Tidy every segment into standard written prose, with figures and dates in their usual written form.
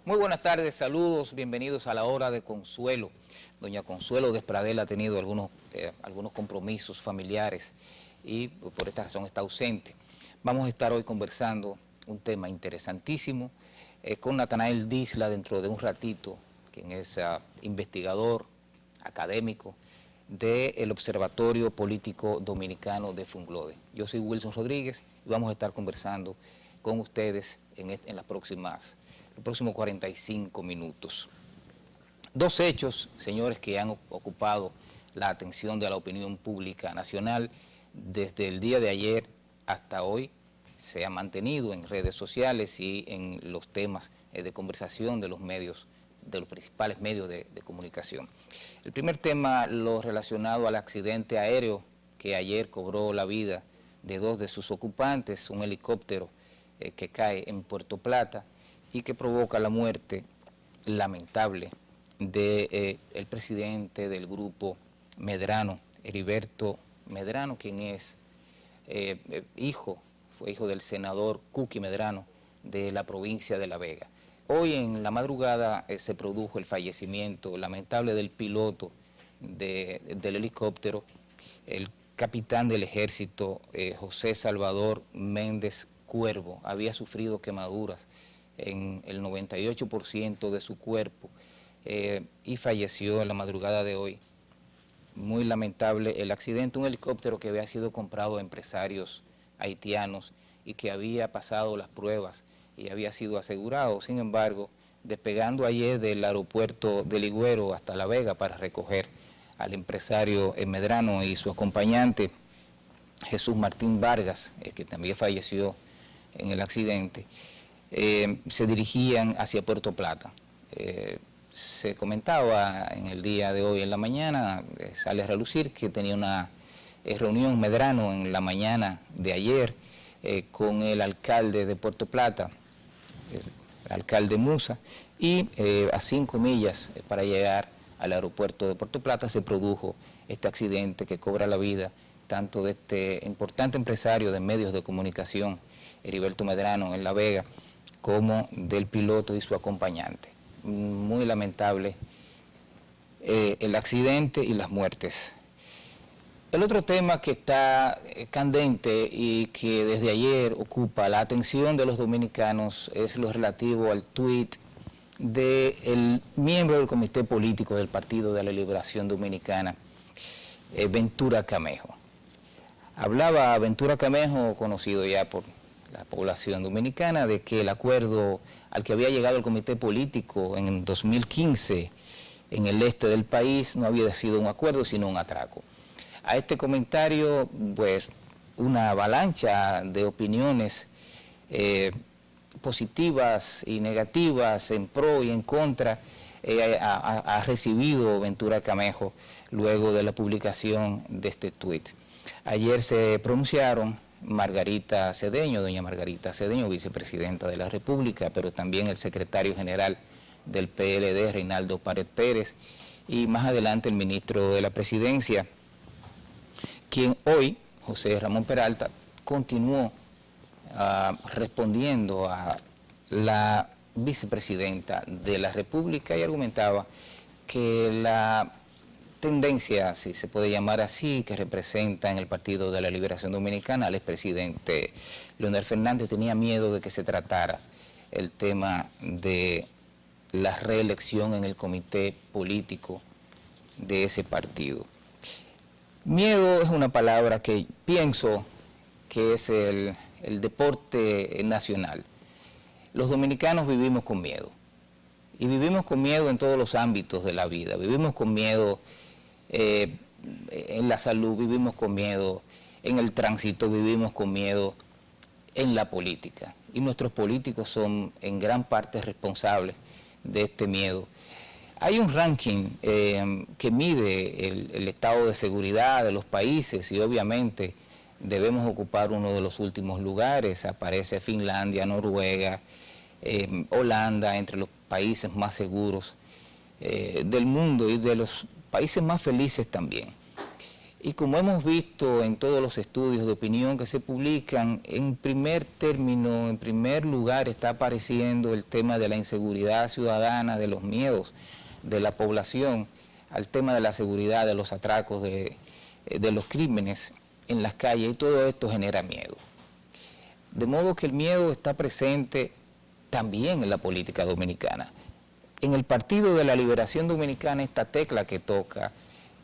Muy buenas tardes, saludos, bienvenidos a la hora de Consuelo. Doña Consuelo Despradel ha tenido algunos compromisos familiares y por esta razón está ausente. Vamos a estar hoy conversando un tema interesantísimo con Natanael Disla dentro de un ratito, quien es investigador académico del Observatorio Político Dominicano de Funglode. Yo soy Wilson Rodríguez y vamos a estar conversando con ustedes en los próximos 45 minutos. Dos hechos, señores, que han ocupado la atención de la opinión pública nacional desde el día de ayer hasta hoy. Se ha mantenido en redes sociales y en los temas de conversación de los medios, de los principales medios de comunicación. El primer tema, lo relacionado al accidente aéreo que ayer cobró la vida de dos de sus ocupantes, un helicóptero que cae en Puerto Plata y que provoca la muerte lamentable del presidente del grupo Medrano, Heriberto Medrano, quien es fue hijo del senador Cuqui Medrano de la provincia de La Vega. Hoy en la madrugada se produjo el fallecimiento lamentable del piloto del helicóptero, el capitán del ejército José Salvador Méndez Cuervo. Había sufrido quemaduras en el 98% de su cuerpo y falleció en la madrugada de hoy. Muy lamentable el accidente, un helicóptero que había sido comprado a empresarios haitianos y que había pasado las pruebas y había sido asegurado. Sin embargo, despegando ayer del aeropuerto de Ligüero hasta La Vega para recoger al empresario Medrano y su acompañante Jesús Martín Vargas, que también falleció en el accidente, se dirigían hacia Puerto Plata. Se comentaba en el día de hoy en la mañana, sale a relucir que tenía una reunión Medrano en la mañana de ayer con el alcalde de Puerto Plata, el alcalde Musa, y a 5 millas para llegar al aeropuerto de Puerto Plata se produjo este accidente que cobra la vida tanto de este importante empresario de medios de comunicación, Heriberto Medrano, en La Vega, como del piloto y su acompañante. Muy lamentable el accidente y las muertes. El otro tema que está candente y que desde ayer ocupa la atención de los dominicanos es lo relativo al tuit del miembro del Comité Político del Partido de la Liberación Dominicana, Ventura Camejo. Hablaba Ventura Camejo, conocido ya por la población dominicana, de que el acuerdo al que había llegado el Comité Político en 2015 en el este del país no había sido un acuerdo, sino un atraco. A este comentario, pues, una avalancha de opiniones positivas y negativas, en pro y en contra, ha recibido Ventura Camejo luego de la publicación de este tuit. Ayer se pronunciaron Margarita Cedeño, doña Margarita Cedeño, vicepresidenta de la República, pero también el secretario general del PLD, Reinaldo Pared Pérez, y más adelante el ministro de la Presidencia, quien hoy, José Ramón Peralta, continuó respondiendo a la vicepresidenta de la República y argumentaba que la tendencia, si se puede llamar así, que representa en el Partido de la Liberación Dominicana al expresidente Leonel Fernández, tenía miedo de que se tratara el tema de la reelección en el comité político de ese partido. Miedo es una palabra que pienso que es el deporte nacional. Los dominicanos vivimos con miedo, y vivimos con miedo en todos los ámbitos de la vida. Vivimos con miedo en la salud, vivimos con miedo en el tránsito, vivimos con miedo en la política. Y nuestros políticos son en gran parte responsables de este miedo. Hay un ranking que mide el estado de seguridad de los países y obviamente debemos ocupar uno de los últimos lugares. Aparece Finlandia, Noruega, Holanda, entre los países más seguros del mundo y de los países más felices también. Y como hemos visto en todos los estudios de opinión que se publican, en primer término, en primer lugar está apareciendo el tema de la inseguridad ciudadana, de los miedos de la población, al tema de la seguridad, de los atracos, de los crímenes en las calles, y todo esto genera miedo. De modo que el miedo está presente también en la política dominicana. En el Partido de la Liberación Dominicana, esta tecla que toca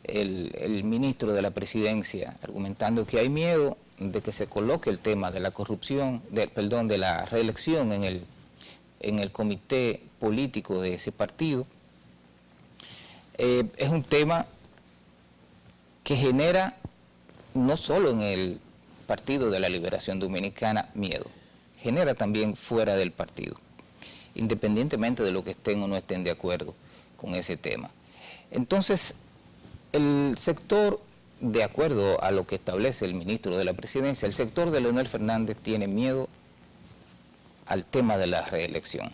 el ministro de la Presidencia, argumentando que hay miedo de que se coloque el tema de la corrupción, de la reelección en el comité político de ese partido, es un tema que genera no solo en el Partido de la Liberación Dominicana miedo, genera también fuera del partido, independientemente de lo que estén o no estén de acuerdo con ese tema. Entonces, el sector, de acuerdo a lo que establece el ministro de la Presidencia, el sector de Leonel Fernández tiene miedo al tema de la reelección.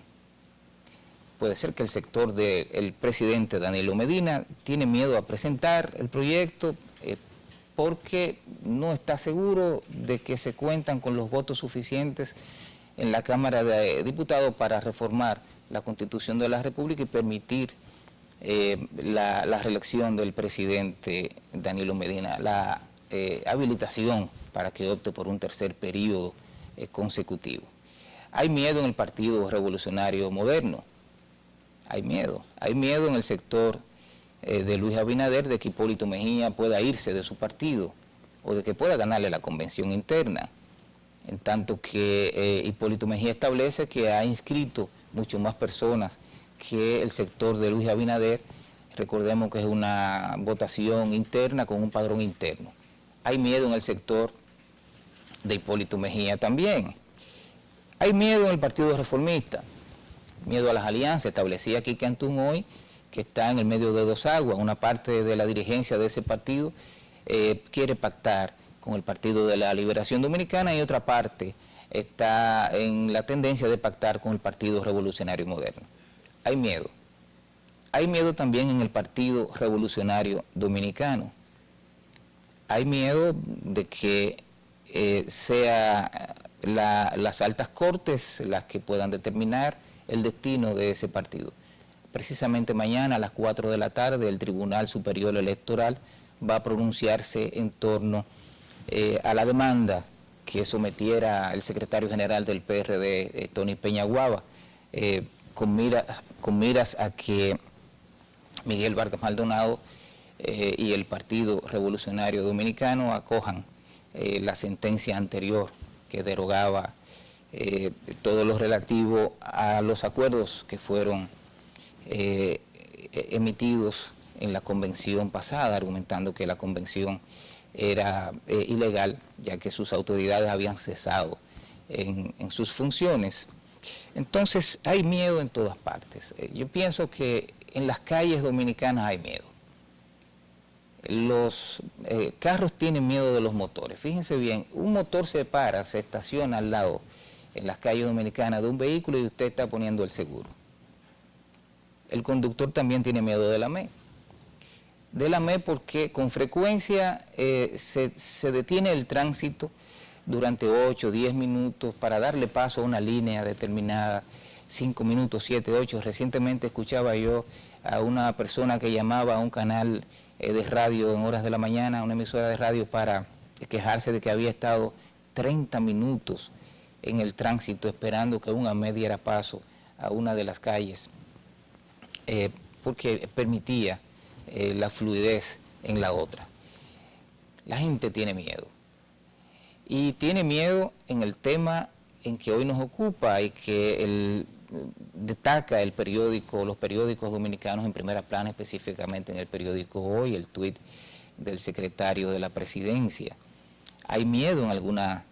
Puede ser que el sector del presidente Danilo Medina tiene miedo a presentar el proyecto porque no está seguro de que se cuentan con los votos suficientes en la Cámara de Diputados para reformar la Constitución de la República y permitir la reelección del presidente Danilo Medina, la habilitación para que opte por un tercer periodo consecutivo. Hay miedo en el Partido Revolucionario Moderno, hay miedo en el sector de Luis Abinader de que Hipólito Mejía pueda irse de su partido o de que pueda ganarle la convención interna, en tanto que Hipólito Mejía establece que ha inscrito mucho más personas que el sector de Luis Abinader. Recordemos que es una votación interna con un padrón interno. Hay miedo en el sector de Hipólito Mejía también. Hay miedo en el Partido Reformista, miedo a las alianzas. Establecía Quique Antún hoy que está en el medio de dos aguas. Una parte de la dirigencia de ese partido quiere pactar con el Partido de la Liberación Dominicana y otra parte está en la tendencia de pactar con el Partido Revolucionario Moderno. Hay miedo. Hay miedo también en el Partido Revolucionario Dominicano. Hay miedo de que sea las altas cortes las que puedan determinar el destino de ese partido. Precisamente mañana a las 4 de la tarde el Tribunal Superior Electoral va a pronunciarse en torno a la demanda que sometiera el secretario general del PRD, Tony Peñaguaba, con miras a que Miguel Vargas Maldonado y el Partido Revolucionario Dominicano acojan la sentencia anterior que derogaba todo lo relativo a los acuerdos que fueron emitidos en la convención pasada, argumentando que la convención era ilegal, ya que sus autoridades habían cesado en sus funciones. Entonces hay miedo en todas partes. Yo pienso que en las calles dominicanas hay miedo. Los carros tienen miedo de los motores. Fíjense bien, un motor se para, se estaciona al lado en las calles dominicanas de un vehículo y usted está poniendo el seguro. El conductor también tiene miedo de la ME. De la ME porque con frecuencia se detiene el tránsito durante 8 o 10 minutos para darle paso a una línea determinada, 5 minutos, 7, 8. Recientemente escuchaba yo a una persona que llamaba a un canal de radio en horas de la mañana, una emisora de radio, para quejarse de que había estado 30 minutos en el tránsito esperando que una AME diera paso a una de las calles, porque permitía la fluidez en la otra. La gente tiene miedo. Y tiene miedo en el tema en que hoy nos ocupa y que destaca el periódico, los periódicos dominicanos en primera plana, específicamente en el periódico Hoy, el tuit del secretario de la Presidencia. Hay miedo en alguna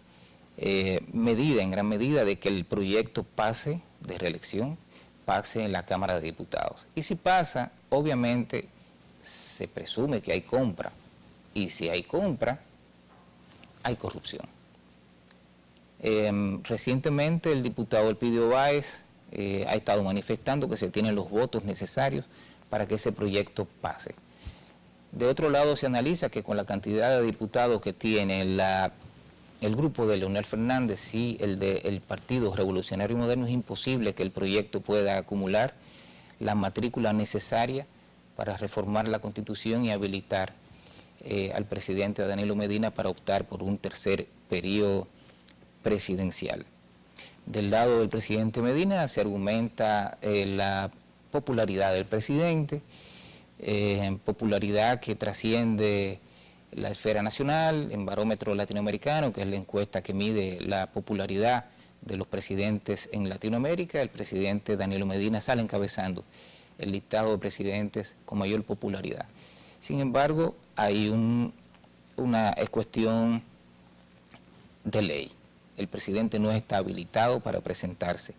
medida, en gran medida, de que el proyecto pase de reelección, pase en la Cámara de Diputados. Y si pasa, obviamente se presume que hay compra. Y si hay compra, hay corrupción. Recientemente el diputado Elpidio Báez ha estado manifestando que se tienen los votos necesarios para que ese proyecto pase. De otro lado, se analiza que con la cantidad de diputados que tiene el grupo de Leonel Fernández y el Partido Revolucionario Moderno, es imposible que el proyecto pueda acumular la matrícula necesaria para reformar la Constitución y habilitar al presidente Danilo Medina para optar por un tercer periodo presidencial. Del lado del presidente Medina se argumenta la popularidad del presidente, popularidad que trasciende la esfera nacional, en barómetro latinoamericano, que es la encuesta que mide la popularidad de los presidentes en Latinoamérica. El presidente Danilo Medina sale encabezando el listado de presidentes con mayor popularidad. Sin embargo, hay una cuestión de ley. El presidente no está habilitado para presentarse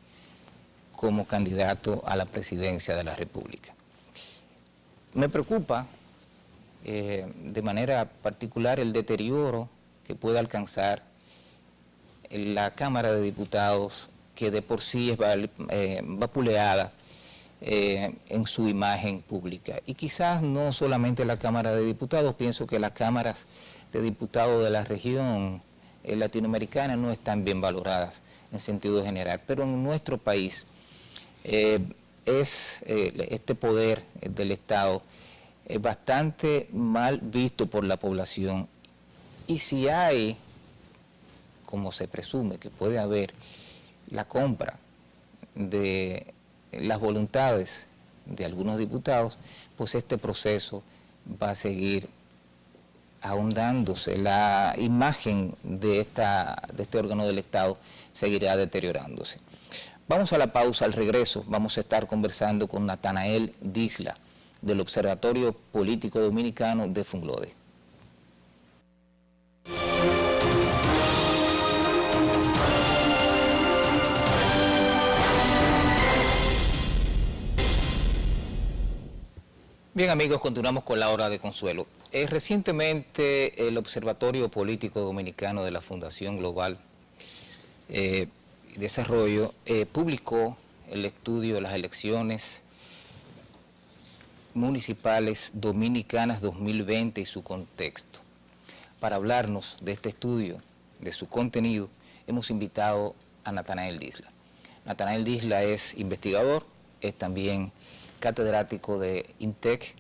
como candidato a la presidencia de la República. Me preocupa de manera particular el deterioro que puede alcanzar la Cámara de Diputados, que de por sí es vapuleada en su imagen pública. Y quizás no solamente la Cámara de Diputados, pienso que las cámaras de diputados de la región latinoamericana no están bien valoradas en sentido general, pero en nuestro país este poder del Estado es bastante mal visto por la población, y si hay, como se presume que puede haber, la compra de las voluntades de algunos diputados, pues este proceso va a seguir ahondándose, la imagen de este órgano del Estado seguirá deteriorándose. Vamos a la pausa. Al regreso vamos a estar conversando con Natanael Disla, del Observatorio Político Dominicano de Funglode. Bien, amigos, continuamos con la hora de consuelo. Recientemente el Observatorio Político Dominicano de la Fundación Global y Desarrollo publicó el estudio de las elecciones municipales dominicanas 2020 y su contexto. Para hablarnos de este estudio, de su contenido, hemos invitado a Natanael Disla. Natanael Disla es investigador, es también catedrático de INTEC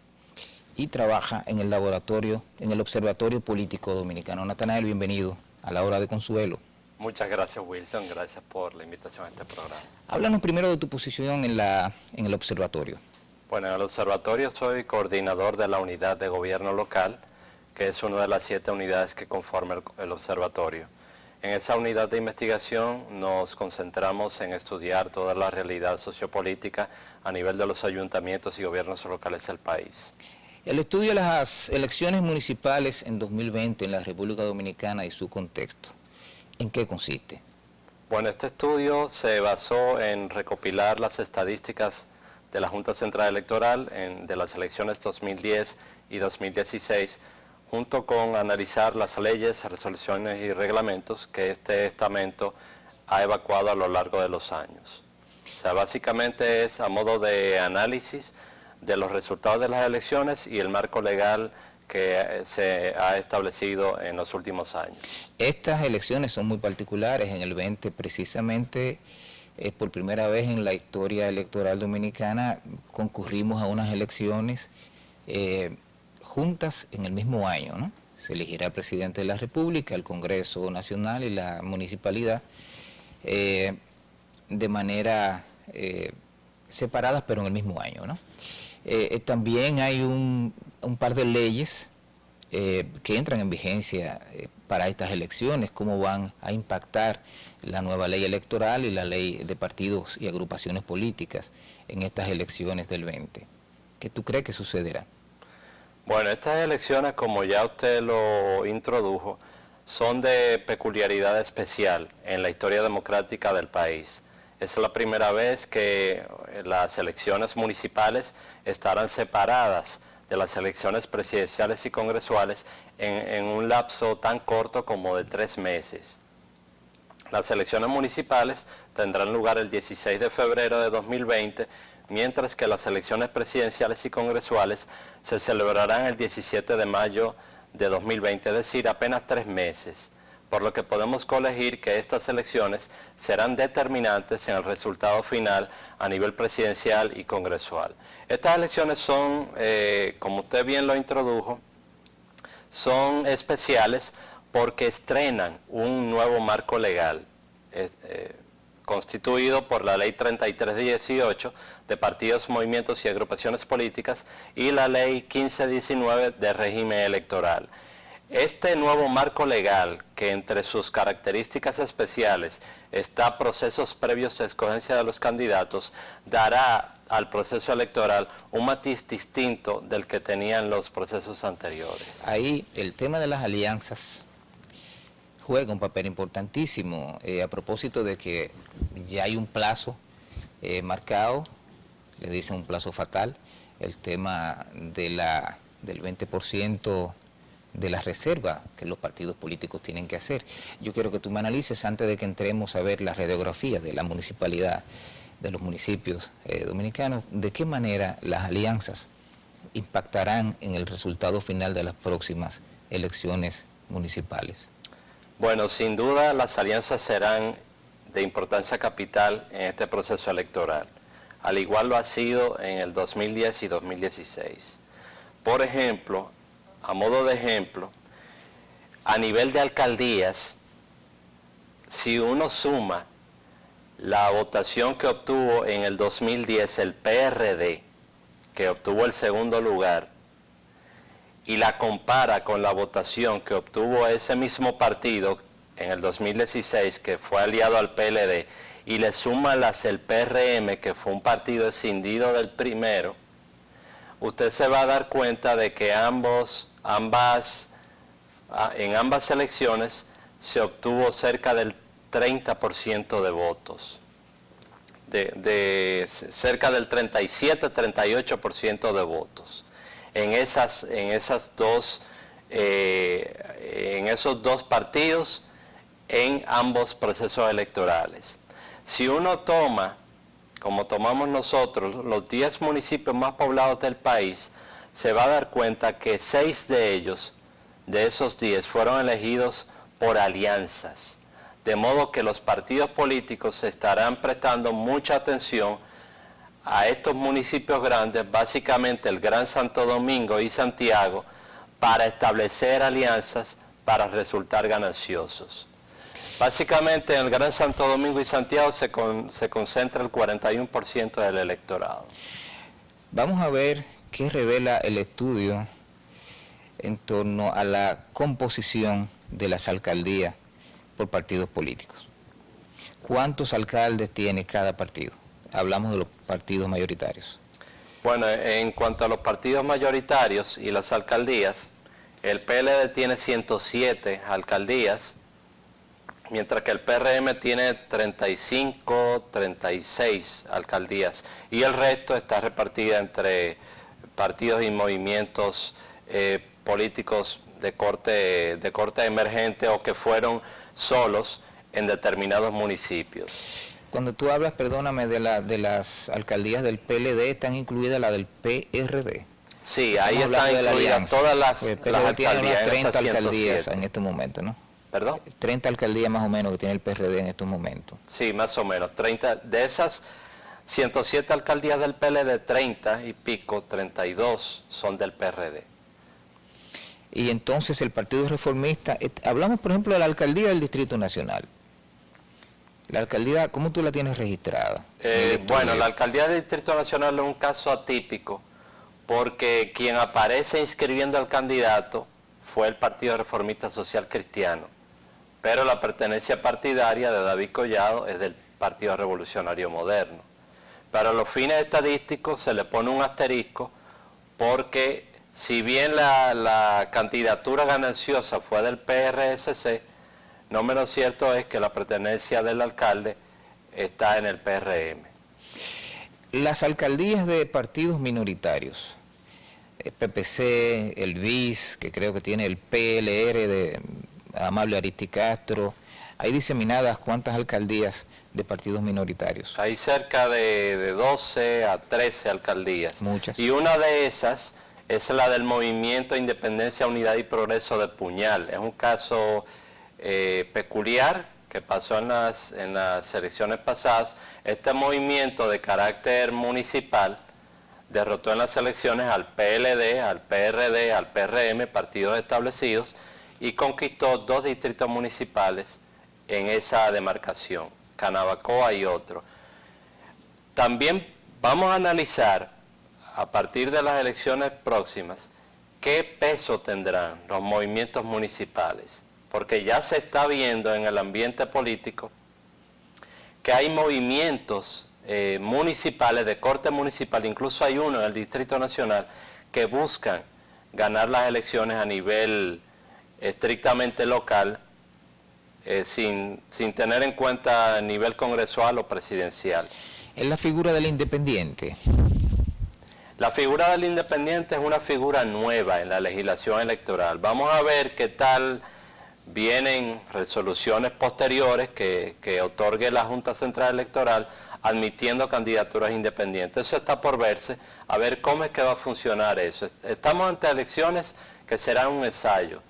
y trabaja en el laboratorio, en el Observatorio Político Dominicano. Natanael, bienvenido a la hora de consuelo. Muchas gracias, Wilson, gracias por la invitación a este programa. Háblanos primero de tu posición en el observatorio. Bueno, en el observatorio soy coordinador de la unidad de gobierno local, que es una de las 7 unidades que conforman el observatorio. En esa unidad de investigación nos concentramos en estudiar toda la realidad sociopolítica a nivel de los ayuntamientos y gobiernos locales del país. El estudio de las elecciones municipales en 2020 en la República Dominicana y su contexto, ¿en qué consiste? Bueno, este estudio se basó en recopilar las estadísticas de la Junta Central Electoral de las elecciones 2010 y 2016, junto con analizar las leyes, resoluciones y reglamentos que este estamento ha evacuado a lo largo de los años. O sea, básicamente es a modo de análisis de los resultados de las elecciones y el marco legal que se ha establecido en los últimos años. Estas elecciones son muy particulares. En el 20 precisamente, por primera vez en la historia electoral dominicana, concurrimos a unas elecciones juntas en el mismo año, ¿no? Se elegirá el presidente de la República, el Congreso Nacional y la municipalidad de manera separadas, pero en el mismo año, ¿no? También hay un par de leyes que entran en vigencia para estas elecciones, cómo van a impactar la nueva ley electoral y la ley de partidos y agrupaciones políticas en estas elecciones del 20. ¿Qué tú crees que sucederá? Bueno, estas elecciones, como ya usted lo introdujo, son de peculiaridad especial en la historia democrática del país. Es la primera vez que las elecciones municipales estarán separadas de las elecciones presidenciales y congresuales en un lapso tan corto como de 3 meses. Las elecciones municipales tendrán lugar el 16 de febrero de 2020, mientras que las elecciones presidenciales y congresuales se celebrarán el 17 de mayo de 2020, es decir, apenas 3 meses, por lo que podemos colegir que estas elecciones serán determinantes en el resultado final a nivel presidencial y congresual. Estas elecciones son, como usted bien lo introdujo, son especiales porque estrenan un nuevo marco legal constituido por la Ley 3318 de partidos, movimientos y agrupaciones políticas y la Ley 1519 de régimen electoral. Este nuevo marco legal, que entre sus características especiales está procesos previos de escogencia de los candidatos, dará al proceso electoral un matiz distinto del que tenían los procesos anteriores. Ahí el tema de las alianzas juega un papel importantísimo, a propósito de que ya hay un plazo marcado, le dicen un plazo fatal, el tema de del 20% de la reserva que los partidos políticos tienen que hacer. Yo quiero que tú me analices antes de que entremos a ver la radiografía de la municipalidad, de los municipios dominicanos, de qué manera las alianzas impactarán en el resultado final de las próximas elecciones municipales. Bueno, sin duda las alianzas serán de importancia capital en este proceso electoral, al igual lo ha sido en el 2010 y 2016. Por ejemplo, a modo de ejemplo, a nivel de alcaldías, si uno suma la votación que obtuvo en el 2010 el PRD, que obtuvo el segundo lugar, y la compara con la votación que obtuvo ese mismo partido en el 2016, que fue aliado al PLD, y le suma el PRM, que fue un partido escindido del primero, usted se va a dar cuenta de que en ambas elecciones se obtuvo cerca del 30% de votos, cerca del 37-38% de votos. En esos dos partidos, en ambos procesos electorales. Si uno toma, como tomamos nosotros, los 10 municipios más poblados del país, se va a dar cuenta que 6 de ellos, de esos 10, fueron elegidos por alianzas. De modo que los partidos políticos estarán prestando mucha atención a estos municipios grandes, básicamente el Gran Santo Domingo y Santiago, para establecer alianzas para resultar gananciosos. Básicamente en el Gran Santo Domingo y Santiago se concentra el 41% del electorado. Vamos a ver qué revela el estudio en torno a la composición de las alcaldías por partidos políticos. ¿Cuántos alcaldes tiene cada partido? Hablamos de los partidos mayoritarios. Bueno, en cuanto a los partidos mayoritarios y las alcaldías, el PLD tiene 107 alcaldías, mientras que el PRM tiene 35, 36 alcaldías, y el resto está repartida entre partidos y movimientos políticos de corte emergente o que fueron solos en determinados municipios. Cuando tú hablas, perdóname, de las alcaldías del PLD, ¿están incluidas las del PRD? Sí, ahí están incluidas todas las alcaldías. Tiene unas 30 alcaldías 107. en este momento, ¿no? ¿Perdón? 30 alcaldías más o menos que tiene el PRD en estos momentos. Sí, más o menos. 30, de esas 107 alcaldías del PLD, 30 y pico, 32 son del PRD. Y entonces el Partido Reformista, hablamos por ejemplo de la alcaldía del Distrito Nacional. La alcaldía, ¿cómo tú la tienes registrada? Bueno, la alcaldía del Distrito Nacional es un caso atípico porque quien aparece inscribiendo al candidato fue el Partido Reformista Social Cristiano, pero la pertenencia partidaria de David Collado es del Partido Revolucionario Moderno. Para los fines estadísticos se le pone un asterisco porque si bien la candidatura gananciosa fue del PRSC, no menos cierto es que la pertenencia del alcalde está en el PRM. Las alcaldías de partidos minoritarios, el PPC, el BIS, que creo que tiene el PLR Amable Aristi Castro. Hay diseminadas cuántas alcaldías de partidos minoritarios. Hay cerca de 12 a 13 alcaldías. Muchas. Y una de esas es la del Movimiento Independencia, Unidad y Progreso de Puñal. Es un caso peculiar que pasó en las elecciones pasadas. Este movimiento de carácter municipal derrotó en las elecciones al PLD, al PRD, al PRM, partidos establecidos, y conquistó 2 distritos municipales en esa demarcación, Canabacoa y otro. También vamos a analizar, a partir de las elecciones próximas, qué peso tendrán los movimientos municipales, porque ya se está viendo en el ambiente político que hay movimientos municipales, de corte municipal, incluso hay uno en el Distrito Nacional, que buscan ganar las elecciones a nivel estrictamente local, sin tener en cuenta nivel congresual o presidencial. Es la figura del independiente. La figura del independiente es una figura nueva en la legislación electoral. Vamos a ver qué tal vienen resoluciones posteriores que otorgue la Junta Central Electoral admitiendo candidaturas independientes. Eso está por verse, a ver cómo es que va a funcionar eso. Estamos ante elecciones que serán un ensayo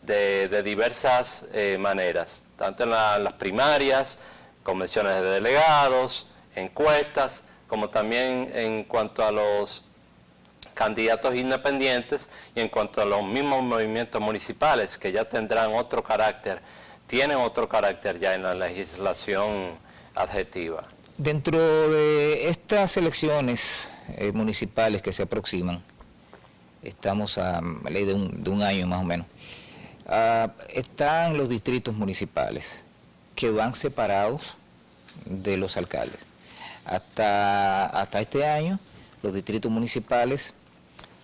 de diversas maneras, tanto en las primarias, convenciones de delegados, encuestas, como también en cuanto a los candidatos independientes y en cuanto a los mismos movimientos municipales, que ya tendrán otro carácter, tienen otro carácter ya en la legislación adjetiva. Dentro de estas elecciones municipales que se aproximan, estamos a ley de un año más o menos, están los distritos municipales que van separados de los alcaldes. Hasta este año, los distritos municipales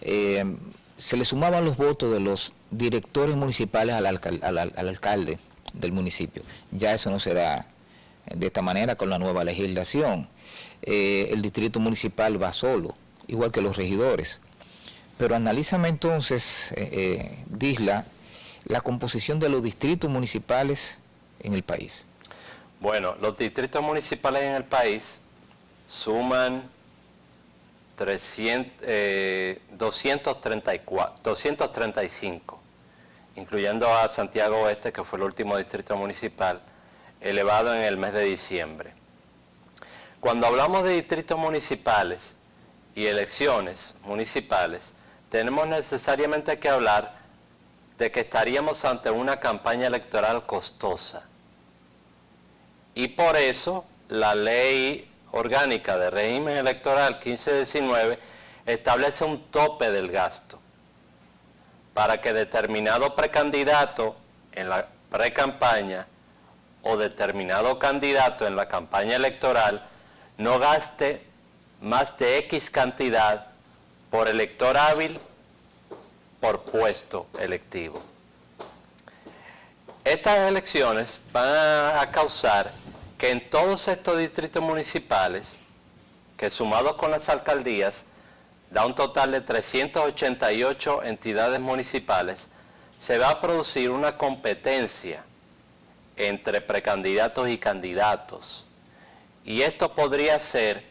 se le sumaban los votos de los directores municipales al alcalde del municipio. Ya eso no será de esta manera con la nueva legislación. El distrito municipal va solo, igual que los regidores. Pero analízame entonces, Disla, la composición de los distritos municipales en el país. Bueno, los distritos municipales en el país suman 235, incluyendo a Santiago Oeste, que fue el último distrito municipal, elevado en el mes de diciembre. Cuando hablamos de distritos municipales y elecciones municipales, tenemos necesariamente que hablar de que estaríamos ante una campaña electoral costosa. Y por eso la ley orgánica de régimen electoral 1519 establece un tope del gasto para que determinado precandidato en la precampaña o determinado candidato en la campaña electoral no gaste más de X cantidad por elector hábil por puesto electivo. Estas elecciones van a causar que en todos estos distritos municipales, que sumados con las alcaldías, da un total de 388 entidades municipales, se va a producir una competencia entre precandidatos y candidatos. Y esto podría hacer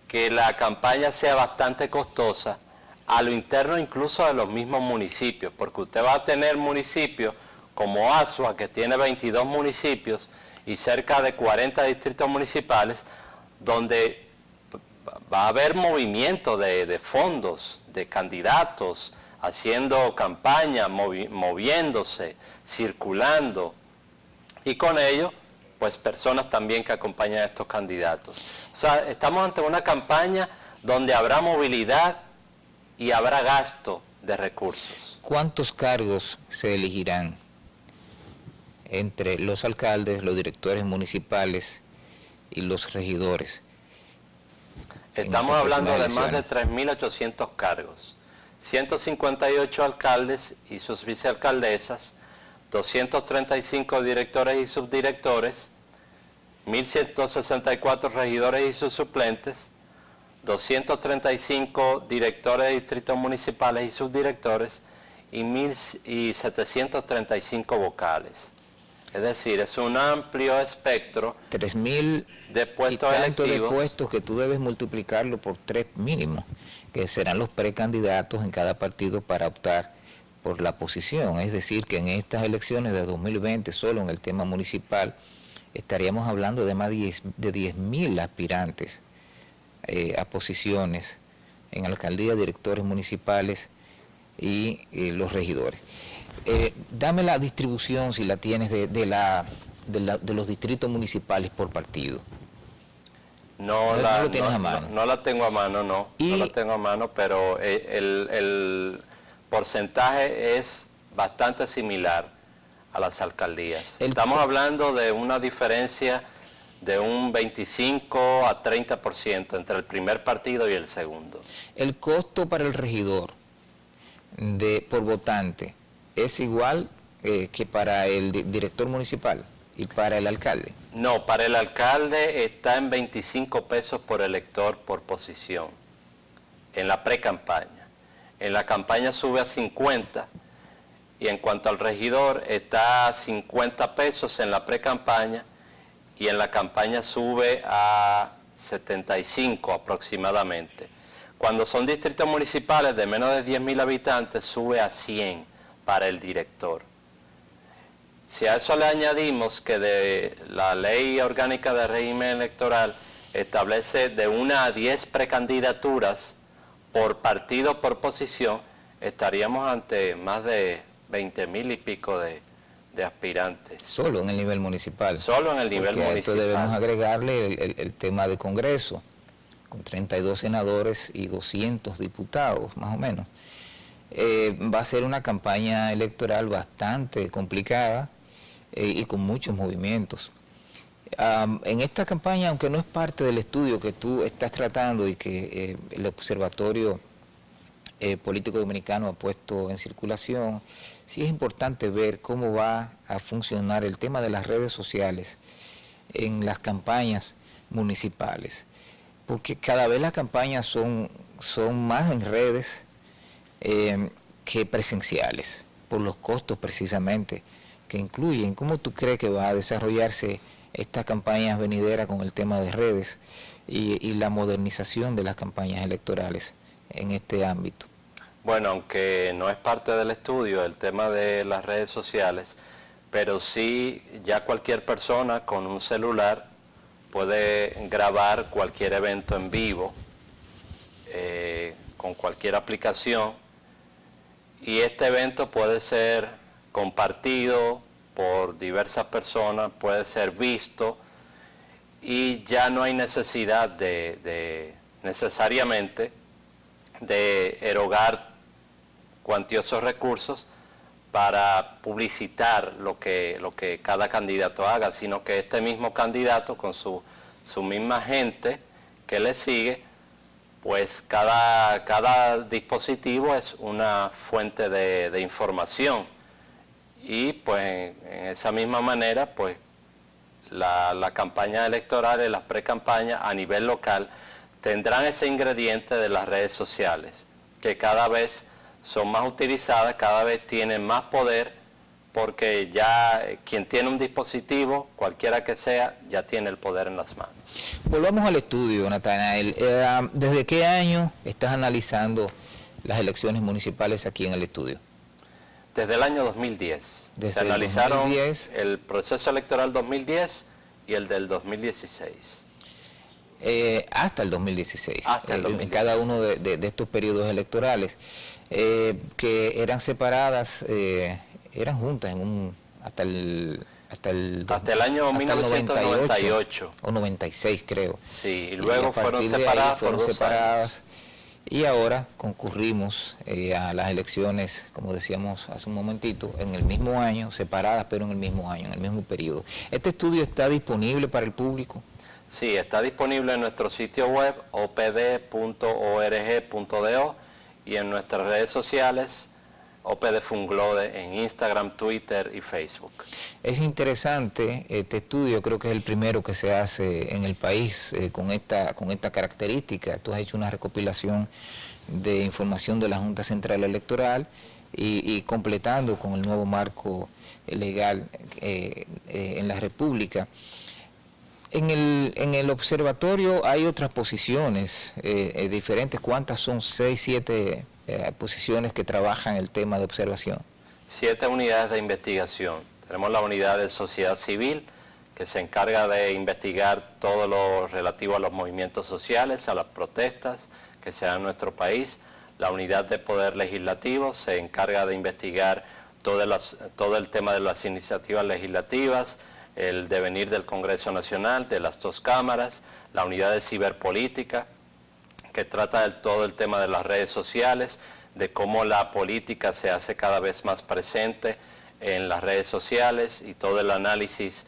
que la campaña sea bastante costosa a lo interno incluso de los mismos municipios, porque usted va a tener municipios como Azua, que tiene 22 municipios y cerca de 40 distritos municipales, donde va a haber movimiento de fondos, de candidatos, haciendo campaña, moviéndose, circulando, y con ello, pues personas también que acompañan a estos candidatos. O sea, estamos ante una campaña donde habrá movilidad y habrá gasto de recursos. ¿Cuántos cargos se elegirán entre los alcaldes, los directores municipales y los regidores? Estamos hablando de más de 3.800 cargos, 158 alcaldes y sus vicealcaldesas, 235 directores y subdirectores, 1.164 regidores y sus suplentes, 235 directores de distritos municipales y subdirectores y 1.735 vocales. Es decir, es un amplio espectro 3.000 de puestos y tanto electivos. de puestos que tú debes multiplicarlo por 3 mínimo, que serán los precandidatos en cada partido para optar por la posición. Es decir, que en estas elecciones de 2020, solo en el tema municipal, estaríamos hablando de más de 10.000 aspirantes a posiciones en alcaldía, directores municipales y los regidores. Dame la distribución, si la tienes, de los distritos municipales por partido. No lo tienes a mano. No la tengo a mano, no la tengo a mano, pero el porcentaje es bastante similar a las alcaldías. Estamos hablando de una diferencia de un 25 a 30% entre el primer partido y el segundo. El costo para el regidor por votante es igual que para el director municipal y para el alcalde. No, para el alcalde está en 25 pesos por elector por posición, en la pre-campaña. En la campaña sube a 50, y en cuanto al regidor está a 50 pesos en la pre-campaña, y en la campaña sube a 75 aproximadamente. Cuando son distritos municipales de menos de 10.000 habitantes, sube a 100 para el director. Si a eso le añadimos que de la Ley Orgánica de Régimen Electoral establece de 1 a 10 precandidaturas por partido por posición, estaríamos ante más de 20.000 y pico de aspirantes. Solo en el nivel municipal. Solo en el nivel municipal. A esto debemos agregarle el tema de Congreso, con 32 senadores y 200 diputados, más o menos. Va a ser una campaña electoral bastante complicada y con muchos movimientos. En esta campaña, aunque no es parte del estudio que tú estás tratando y que el Observatorio Político Dominicano ha puesto en circulación, sí es importante ver cómo va a funcionar el tema de las redes sociales en las campañas municipales, porque cada vez las campañas son más en redes que presenciales, por los costos precisamente que incluyen. ¿Cómo tú crees que va a desarrollarse estas campañas venideras con el tema de redes y la modernización de las campañas electorales en este ámbito? Bueno, aunque no es parte del estudio el tema de las redes sociales, pero sí ya cualquier persona con un celular puede grabar cualquier evento en vivo con cualquier aplicación, y este evento puede ser compartido por diversas personas, puede ser visto, y ya no hay necesidad necesariamente de erogar cuantiosos recursos para publicitar lo que cada candidato haga, sino que este mismo candidato con su misma gente que le sigue, pues cada dispositivo es una fuente de información, y pues en esa misma manera pues la campaña electoral y las precampañas a nivel local tendrán ese ingrediente de las redes sociales, que cada vez son más utilizadas, cada vez tienen más poder, porque ya quien tiene un dispositivo, cualquiera que sea, ya tiene el poder en las manos. Volvamos al estudio, Natanael. ¿Desde qué año estás analizando las elecciones municipales aquí en el estudio? Desde el año 2010. Desde Se analizaron 2010. El proceso electoral 2010 y el del 2016. Hasta el 2016. Hasta el 2016. En cada uno de estos periodos electorales, que eran separadas, eran juntas hasta el año 1998. O 96, creo. Sí, y luego fueron separadas por 2 años. Y ahora concurrimos a las elecciones, como decíamos hace un momentito, en el mismo año, separadas pero en el mismo año, en el mismo periodo. ¿Este estudio está disponible para el público? Sí, está disponible en nuestro sitio web opd.org.do y en nuestras redes sociales OPD Funglode en Instagram, Twitter y Facebook. Es interesante este estudio, creo que es el primero que se hace en el país con esta característica. Tú has hecho una recopilación de información de la Junta Central Electoral y completando con el nuevo marco legal en la República. En el observatorio hay otras posiciones diferentes. ¿Cuántas son? 6, 7 posiciones que trabajan el tema de observación. 7 unidades de investigación. Tenemos la unidad de sociedad civil, que se encarga de investigar todo lo relativo a los movimientos sociales, a las protestas que se dan en nuestro país. La unidad de poder legislativo se encarga de investigar todo el tema de las iniciativas legislativas, el devenir del Congreso Nacional, de las 2 cámaras. La unidad de ciberpolítica, que trata de todo el tema de las redes sociales, de cómo la política se hace cada vez más presente en las redes sociales y todo el análisis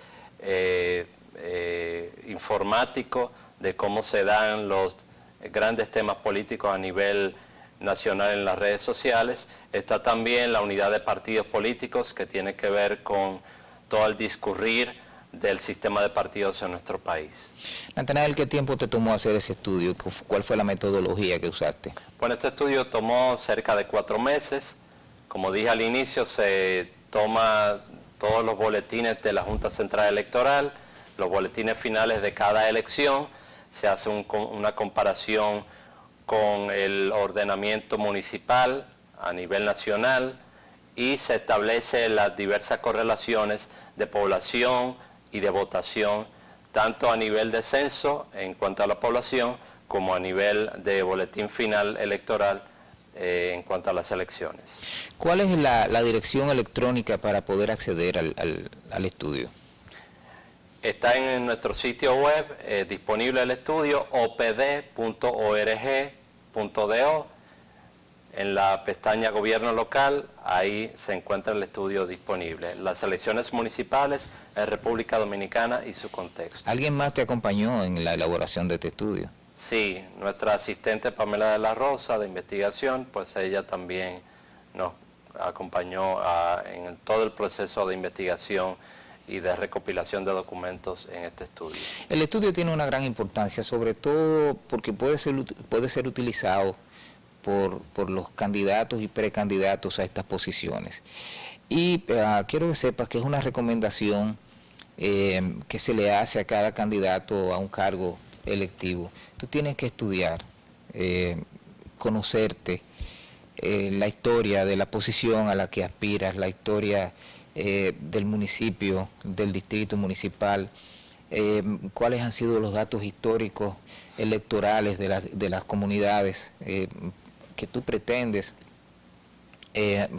informático de cómo se dan los grandes temas políticos a nivel nacional en las redes sociales. Está también la unidad de partidos políticos, que tiene que ver con todo el discurrir del sistema de partidos en nuestro país. Natanael, ¿qué tiempo te tomó hacer ese estudio? ¿Cuál fue la metodología que usaste? Bueno, este estudio tomó cerca de 4 meses. Como dije al inicio, se toma todos los boletines de la Junta Central Electoral, los boletines finales de cada elección, se hace una comparación con el ordenamiento municipal a nivel nacional y se establece las diversas correlaciones de población y de votación, tanto a nivel de censo en cuanto a la población, como a nivel de boletín final electoral en cuanto a las elecciones. ¿Cuál es la dirección electrónica para poder acceder al estudio? Está en nuestro sitio web disponible el estudio opd.org.do. En la pestaña Gobierno Local, ahí se encuentra el estudio disponible. Las elecciones municipales en República Dominicana y su contexto. ¿Alguien más te acompañó en la elaboración de este estudio? Sí, nuestra asistente Pamela de la Rosa de investigación, pues ella también nos acompañó en todo el proceso de investigación y de recopilación de documentos en este estudio. El estudio tiene una gran importancia, sobre todo porque puede ser utilizado por los candidatos y precandidatos a estas posiciones. Y quiero que sepas que es una recomendación que se le hace a cada candidato a un cargo electivo. Tú tienes que estudiar, conocerte, la historia de la posición a la que aspiras, la historia del municipio, del distrito municipal, cuáles han sido los datos históricos electorales de las comunidades que tú pretendes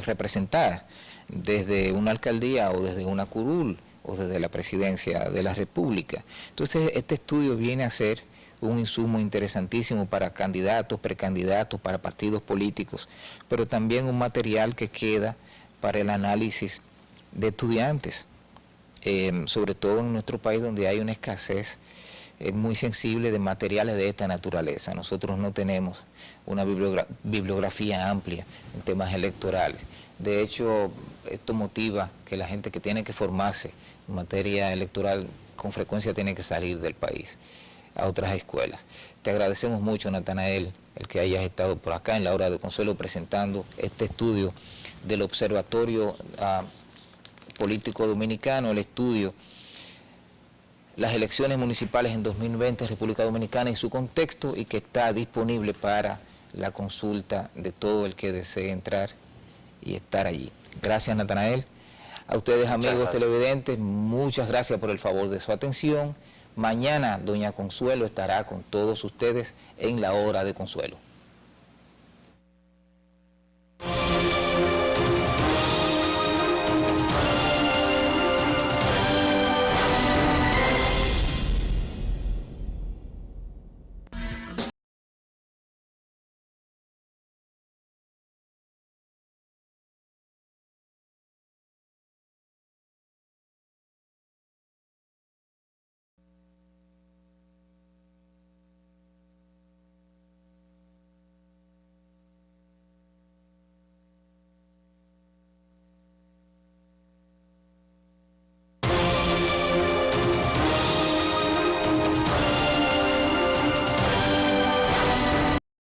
representar desde una alcaldía o desde una curul o desde la presidencia de la República. Entonces, este estudio viene a ser un insumo interesantísimo para candidatos, precandidatos, para partidos políticos, pero también un material que queda para el análisis de estudiantes, sobre todo en nuestro país donde hay una escasez muy sensible de materiales de esta naturaleza. Nosotros no tenemos una bibliografía amplia en temas electorales. De hecho, esto motiva que la gente que tiene que formarse en materia electoral con frecuencia tiene que salir del país a otras escuelas. Te agradecemos mucho, Natanael, el que hayas estado por acá en la Hora de Consuelo presentando este estudio del Observatorio Político Dominicano, el estudio las elecciones municipales en 2020 en República Dominicana y su contexto, y que está disponible para la consulta de todo el que desee entrar y estar allí. Gracias, Natanael. A ustedes, amigos televidentes, muchas gracias por el favor de su atención. Mañana doña Consuelo estará con todos ustedes en la Hora de Consuelo.